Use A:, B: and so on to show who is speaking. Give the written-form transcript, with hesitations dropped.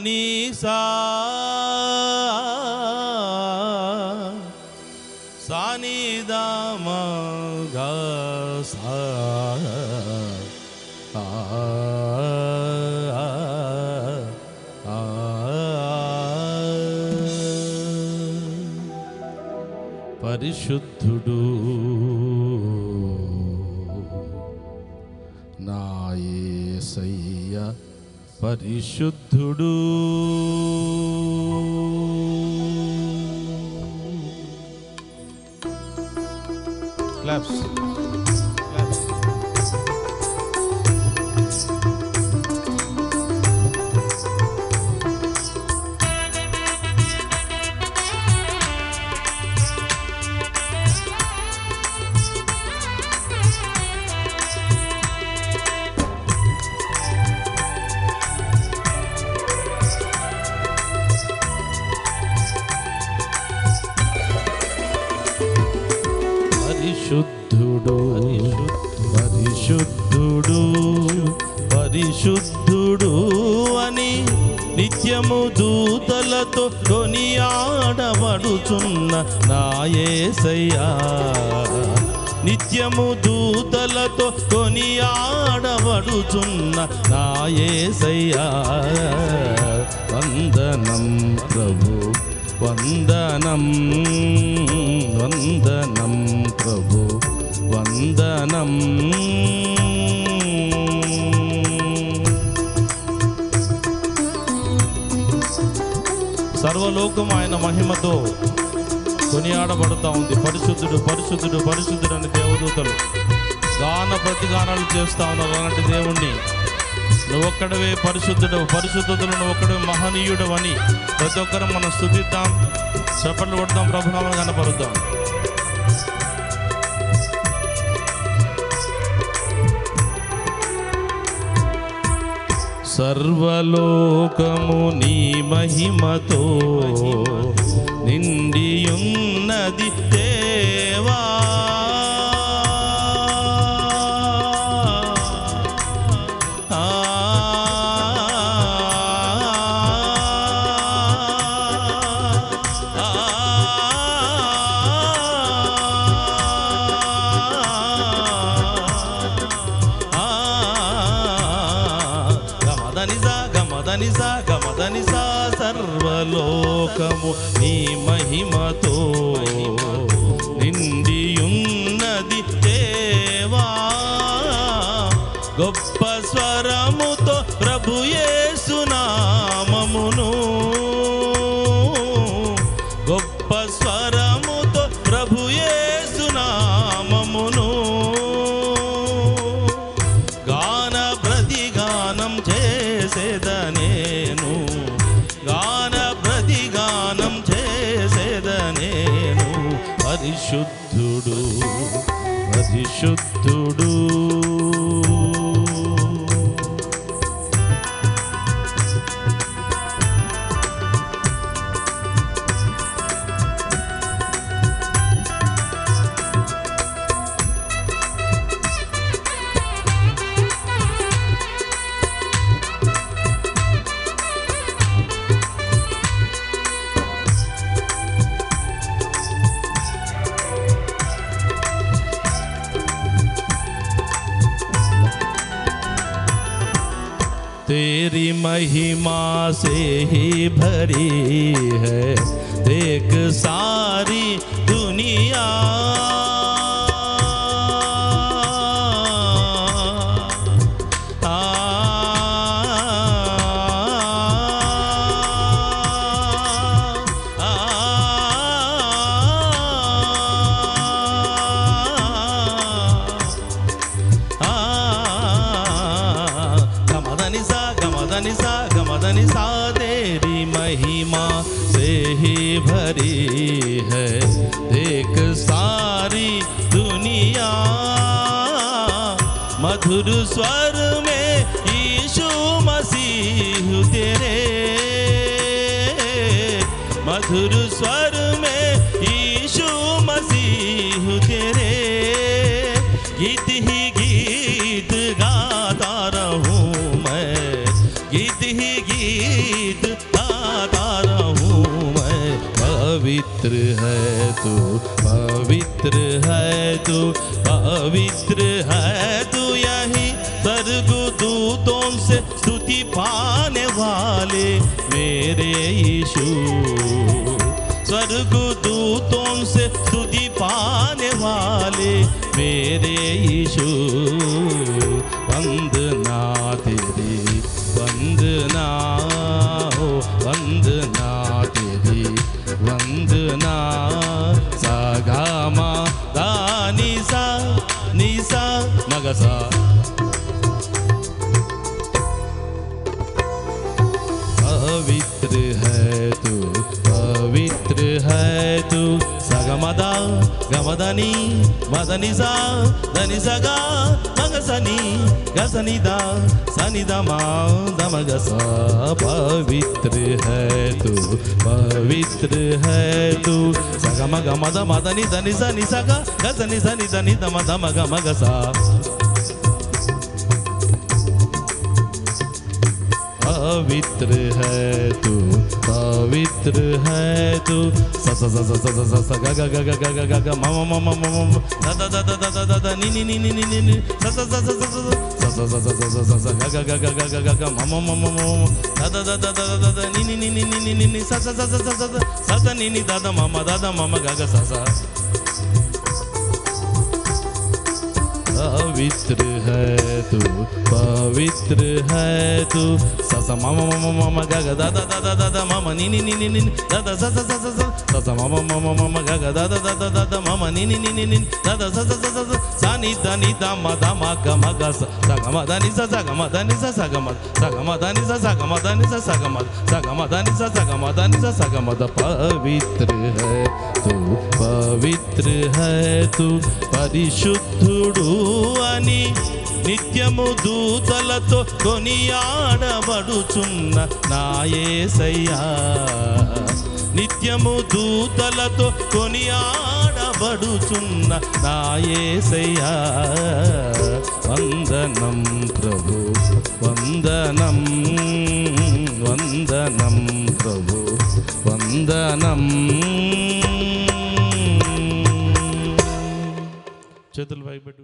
A: నీ సా నీ దా మా గా సా పరిశుద్ధుడు నా యేసయ్య పరిశుద్ధుడు. Claps claps. పరిశుద్ధుడు పరిశుద్ధుడు పరిశుద్ధుడు అని నిత్యము దూతలతో కొనియాడబడుచున్న నా యేసయ్యా, నిత్యము దూతలతో కొనియాడబడుచున్న నా యేసయ్యా. వందనం ప్రభు వందనం వందనం ప్రభు వందనం. సర్వలోకం ఆయన మహిమతో కొనియాడబడుతూ ఉంది. పరిశుద్ధుడు పరిశుద్ధుడు పరిశుద్ధుడు అని దేవదూతలు గాన ప్రతిగానాలు చేస్తూ ఉన్నారు. అలాంటి దేవుణ్ణి నువ్వొక్కడవే పరిశుద్ధుడు, పరిశుద్ధుడు నువ్వొక్కడవే మహనీయుడు అని ప్రతి ఒక్కరూ మనం స్తుతిద్దాం, చప్పట్లు కొడదాం, ప్రభునామమును కనపరుద్దాం. సర్వలోకము నీ మహిమతో నిండియున్నది దేవా, గమదనిసా. సర్వలోకము నీ మహిమతో నిండియున్నది దేవా, గొప్ప స్వరముతో ప్రభు యేసు నామమును, గొప్ప స్వరముతో ప్రభు యేసు నామమును గాన ప్రతిగానం చేసేదనేను, గాన ప్రతిగానం చేసేదనేను. పరిశుద్ధుడు పరిశుద్ధుడు तेरी महिमा से ही भरी है देख सारी दुनिया, गमदनिसा तेरी महिमा से ही भरी है देख सारी दुनिया, मधुर स्वर में यीशु मसीह तेरे, मधुर स्वर में यीशु मसीह तेरे, गीत ही गीत गाता रहूं मैं, गीत ही गीत गीत गाता रहूं मैं। पवित्र है तू, पवित्र है तू, पवित्र है तू, यही स्वर्गदूतों से स्तुति पाने वाले मेरे यीशु। स्वर्गदूतों से स्तुति पाने वाले मेरे यीशु। वंदना तेरी, वंदना हो, वंदना तेरी, वंदना। सा गा मा दा नि सा मग सा। पवित्र है तू, पवित्र है तू। सगमदा गमदनी मदनी सा धनी सगा मग सनी गसनी दा सनी दमा दमग सा। पवित्र है तू, पवित्र है तू। सगम गमद मदनी धनी सनी सगा गसनी सनी धनी दम दमग मग सा। पवित्र है तू, पवित्र है तू। स स स स स स स ग ग ग ग ग ग ग म म म म म द द द द द द द नि नि नि नि नि नि स स स स स स स स स स स स ग ग ग ग ग ग ग म म म म म द द द द द द द नि नि नि नि नि नि नि स स स स स स स स नि नि द द म म द द म म ग ग स स। पवित्र है तू, पवित्र है तू। स स म म म म ग ग द द द द द द म म नि नि नि नि नि द द स स स स स स स म म म म म ग ग द द द द द द म म नि नि नि नि नि द द स स स स स स नि द नि द म द म ग म ग स स ग म द नि स स ग म द नि स स ग म स ग म द नि स स ग म द नि स स ग म स ग म द नि स स ग म द नि स स ग म द। पवित्र है तू, पवित्र है तू। పరిశుద్ధుడు అని నిత్యము దూతలతో కొనియాడబడుచున్న నా యేసయ్యా। నిత్యము దూతలతో కొనియాడబడుచున్న నా యేసయ్యా। వందనం ప్రభు, వందనం, వందనం ప్రభు, వందనం। చేతులు పైకి పెట్టు.